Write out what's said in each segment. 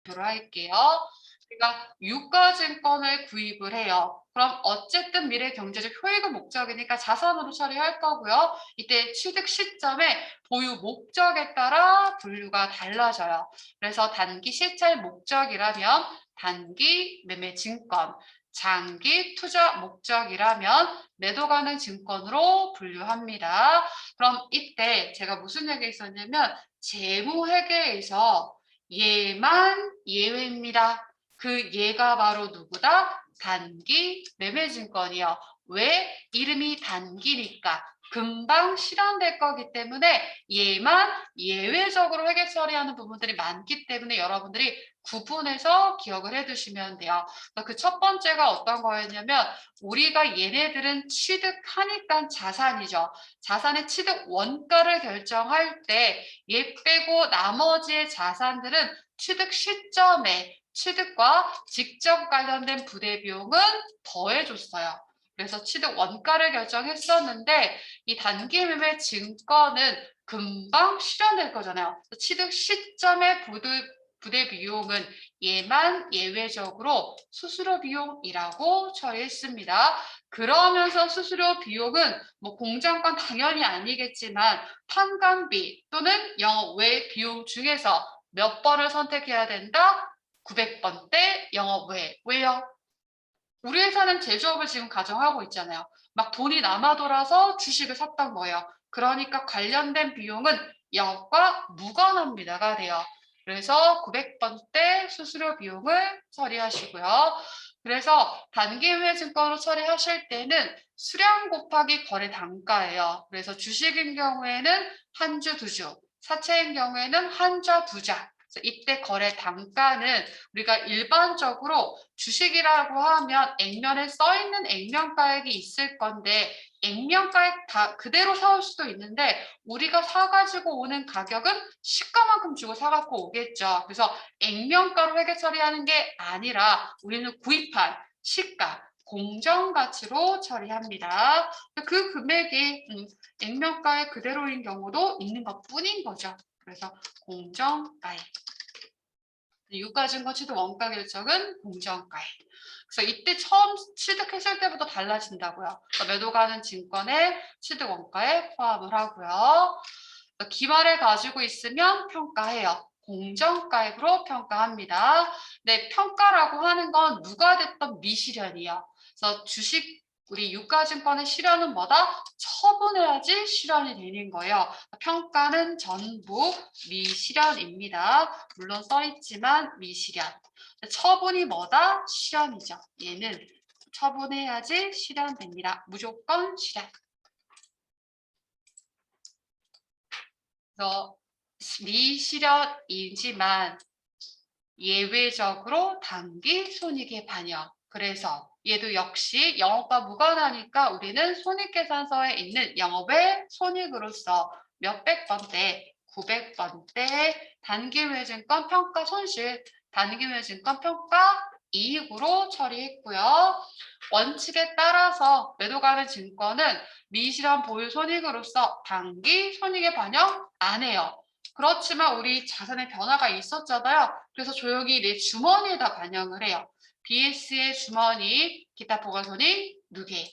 목표로 할게요. 그러니까 유가증권을 구입을 해요. 그럼 어쨌든 미래 경제적 효익은 목적이니까 자산으로 처리할 거고요. 이때 취득 시점에 보유 목적에 따라 분류가 달라져요. 그래서 단기 실찰 목적이라면 단기 매매 증권, 장기 투자 목적이라면 매도 가능 증권으로 분류합니다. 그럼 이때 제가 무슨 얘기 있었냐면 재무회계에서 예만 예외입니다. 그 예가 바로 누구다? 단기 매매증권이요. 왜? 이름이 단기니까 금방 실현될 거기 때문에 예만 예외적으로 회계 처리하는 부분들이 많기 때문에 여러분들이 구분해서 기억을 해두시면 돼요. 그 첫 번째가 어떤 거였냐면 우리가 얘네들은 취득하니까 자산이죠. 자산의 취득 원가를 결정할 때 얘 빼고 나머지의 자산들은 취득 시점에 취득과 직접 관련된 부대 비용은 더해줬어요. 그래서 취득 원가를 결정했었는데 이 단기 매매 증권은 금방 실현될 거잖아요. 취득 시점의 부대 비용은 예만 예외적으로 수수료 비용이라고 처리했습니다. 그러면서 수수료 비용은 뭐 공정권 당연히 아니겠지만 판관비 또는 영업 외 비용 중에서 몇 번을 선택해야 된다? 900번대 영업 외. 왜요? 우리 회사는 제조업을 지금 가정하고 있잖아요. 막 돈이 남아 돌아서 주식을 샀던 거예요. 그러니까 관련된 비용은 영업과 무관합니다가 돼요. 그래서 900번대 수수료 비용을 처리하시고요. 그래서 단기매매증권으로 처리하실 때는 수량 곱하기 거래 단가예요. 그래서 주식인 경우에는 한 주, 두 주, 사채인 경우에는 한 자, 두 자. 이때 거래 단가는 우리가 일반적으로 주식이라고 하면 액면에 써 있는 액면가액이 있을 건데 액면가액 다 그대로 사올 수도 있는데 우리가 사가지고 오는 가격은 시가만큼 주고 사갖고 오겠죠. 그래서 액면가로 회계 처리하는 게 아니라 우리는 구입한 시가 공정가치로 처리합니다. 그 금액이 액면가액 그대로인 경우도 있는 것뿐인 거죠. 그래서 공정가액. 유가증권 취득 원가 결정은 공정가액. 그래서 이때 처음 취득했을 때부터 달라진다고요. 그러니까 매도 가는 증권의 취득 원가에 포함을 하고요. 기말을 가지고 있으면 평가해요. 공정가액으로 평가합니다. 네, 평가라고 하는 건 누가 됐던 미실현이요. 그래서 주식 우리 유가증권의 실현은 뭐다? 처분해야지 실현이 되는 거예요. 평가는 전부 미실현입니다. 물론 써있지만 미실현. 처분이 뭐다? 실현이죠. 얘는 처분해야지 실현됩니다. 무조건 실현. 그래서 미실현이지만 예외적으로 단기 손익의 반영. 그래서 얘도 역시 영업과 무관하니까 우리는 손익계산서에 있는 영업의 손익으로서 몇백 번대, 900번대 단기매증권 평가 손실, 단기매증권 평가 이익으로 처리했고요. 원칙에 따라서 매도 가는 증권은 미실현 보유 손익으로서 단기 손익에 반영 안 해요. 그렇지만 우리 자산의 변화가 있었잖아요. 그래서 조용히 내 주머니에다 반영을 해요. BS의 주머니, 기타 보관손익 누계.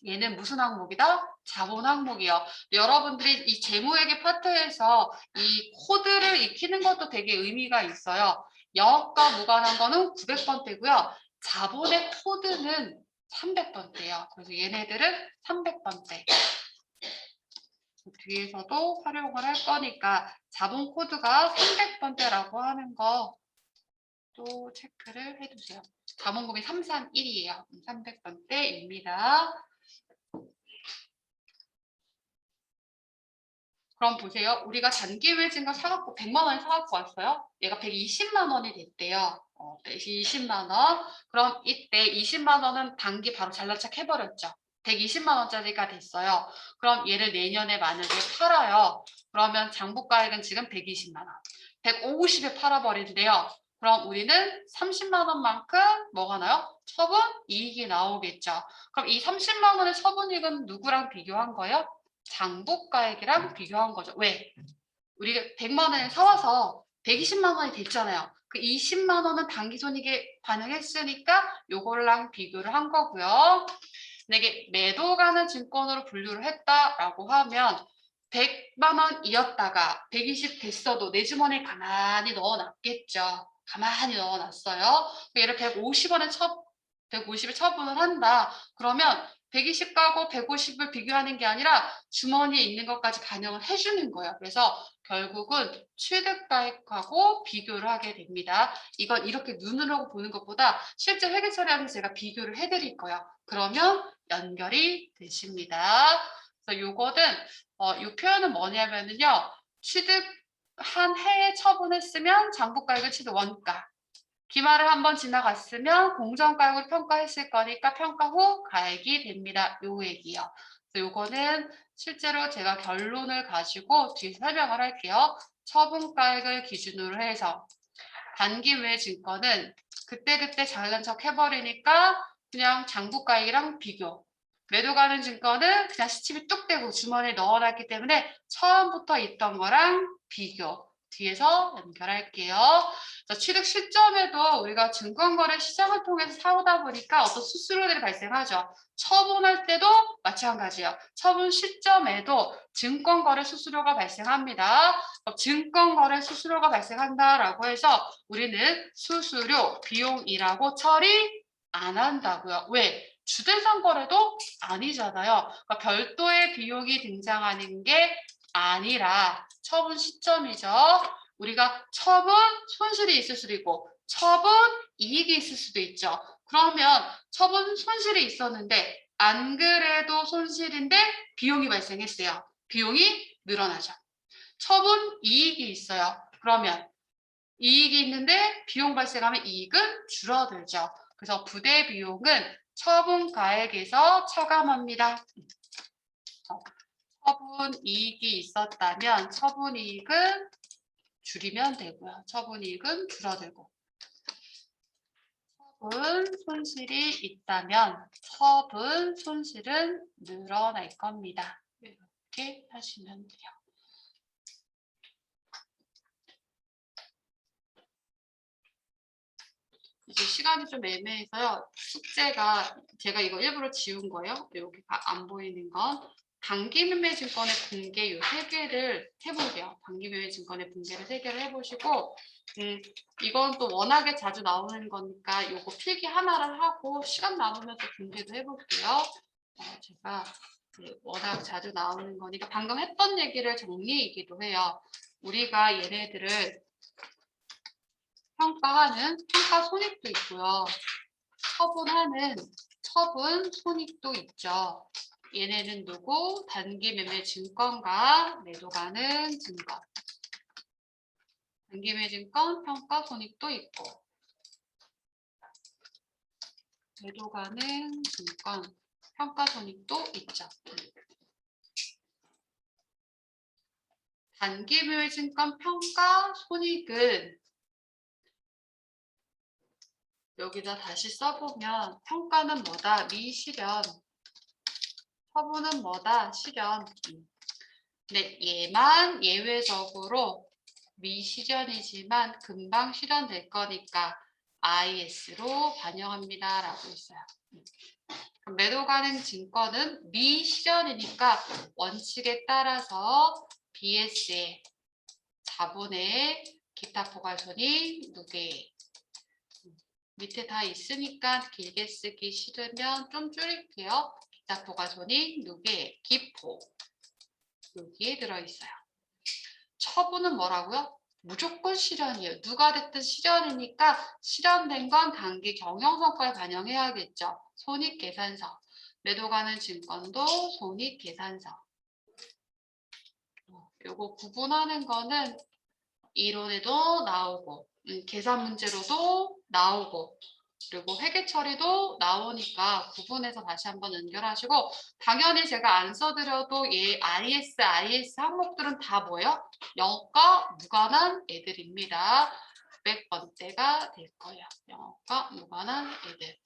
얘는 무슨 항목이다? 자본 항목이요. 여러분들이 이 재무회계 파트에서 이 코드를 익히는 것도 되게 의미가 있어요. 영업과 무관한 거는 900번대고요. 자본의 코드는 300번대예요. 그래서 얘네들은 300번대. 뒤에서도 활용을 할 거니까 자본 코드가 300번대라고 하는 거 또 체크를 해두세요. 자본금이 331이에요. 300번대입니다. 그럼 보세요. 우리가 단기외증가 사갖고 100만 원에 사갖고 왔어요. 얘가 120만 원이 됐대요. 120만 원. 그럼 이때 20만 원은 단기 바로 잘난 척 해버렸죠. 120만 원짜리가 됐어요. 그럼 얘를 내년에 만약에 팔아요. 그러면 장부가액은 지금 120만 원. 150에 팔아버린대요. 그럼 우리는 30만 원만큼 뭐가 나요? 처분 이익이 나오겠죠. 그럼 이 30만 원의 처분이익은 누구랑 비교한 거예요? 장부가액이랑 비교한 거죠. 왜? 우리가 100만 원에 사와서 120만 원이 됐잖아요. 그 20만 원은 당기손익에 반영했으니까 요거랑 비교를 한 거고요. 만약에 매도 가는 증권으로 분류를 했다라고 하면 100만 원이었다가 120 됐어도 내 주머니에 가만히 넣어놨겠죠. 가만히 넣어놨어요. 얘를 150에 처분을 한다. 그러면 120 가고 150을 비교하는 게 아니라 주머니에 있는 것까지 반영을 해주는 거예요. 그래서 결국은 취득가액하고 비교를 하게 됩니다. 이건 이렇게 눈으로 보는 것보다 실제 회계 처리하면서 제가 비교를 해드릴 거예요. 그러면 연결이 되십니다. 그래서 요거는 이 표현은 뭐냐면요. 취득 한 해에 처분했으면 장부가액을 취득 원가. 기말을 한번 지나갔으면 공정가액으로 평가했을 거니까 평가 후 가액이 됩니다. 요 얘기요. 그래서 요거는 실제로 제가 결론을 가지고 뒤에 설명을 할게요. 처분가액을 기준으로 해서 단기외 증권은 그때그때 잘난 척 해버리니까 그냥 장부가액이랑 비교. 매도 가는 증권은 그냥 시침이 뚝 떼고 주머니에 넣어놨기 때문에 처음부터 있던 거랑 비교. 뒤에서 연결할게요. 취득 시점에도 우리가 증권거래 시장을 통해서 사오다 보니까 어떤 수수료들이 발생하죠. 처분할 때도 마찬가지예요. 처분 시점에도 증권거래 수수료가 발생합니다. 증권거래 수수료가 발생한다라고 해서 우리는 수수료, 비용이라고 처리 안 한다고요. 왜? 주대상 거래도 아니잖아요. 그러니까 별도의 비용이 등장하는 게 아니라 처분 시점이죠. 우리가 처분 손실이 있을 수도 있고 처분 이익이 있을 수도 있죠. 그러면 처분 손실이 있었는데 안 그래도 손실인데 비용이 발생했어요. 비용이 늘어나죠. 처분 이익이 있어요. 그러면 이익이 있는데 비용 발생하면 이익은 줄어들죠. 그래서 부대 비용은 처분가액에서 처감합니다. 처분 이익이 있었다면 처분 이익은 줄이면 되고요. 처분 이익은 줄어들고. 처분 손실이 있다면 처분 손실은 늘어날 겁니다. 이렇게 하시면 돼요. 이제 시간이 좀 애매해서요. 숙제가 제가 이거 일부러 지운 거예요. 여기가 안 보이는 건 단기매매 증권의 붕괴 요 3개를 해볼게요. 단기매매 증권의 붕괴를 3개를 해보시고 이건 또 워낙에 자주 나오는 거니까 요거 필기 하나를 하고 시간 남으면 또 붕괴도 해볼게요. 제가 워낙 자주 나오는 거니까 방금 했던 얘기를 정리이기도 해요. 우리가 얘네들을 평가하는 평가 손익도 있고요. 처분하는 처분 손익도 있죠. 얘네는 누구? 단기 매매 증권과 매도 가는 증권. 단기 매매 증권 평가 손익도 있고 매도 가는 증권 평가 손익도 있죠. 단기 매매 증권 평가 손익은 여기다 다시 써보면 평가는 뭐다? 미실현. 처분은 뭐다? 실현. 근데 얘만 예외적으로 미실현이지만 금방 실현될 거니까 IS로 반영합니다. 라고 있어요. 매도 가능 증권은 미실현이니까 원칙에 따라서 BS에 자본의 기타 포괄손익 무게 밑에 다 있으니까 길게 쓰기 싫으면 좀 줄일게요. 기타 포괄손익 누계 기포 여기에 들어있어요. 처분은 뭐라고요? 무조건 실현이에요. 누가 됐든 실현이니까 실현된 건 단기 경영성과에 반영해야겠죠. 손익계산서. 매도 가는 증권도 손익계산서. 요거 구분하는 거는 이론에도 나오고 계산 문제로도 나오고 그리고 회계 처리도 나오니까 구분해서 다시 한번 연결하시고 당연히 제가 안 써드려도 얘 IS 항목들은 다 뭐예요? 영업과 무관한 애들입니다. 600번째가 될 거예요. 영업과 무관한 애들.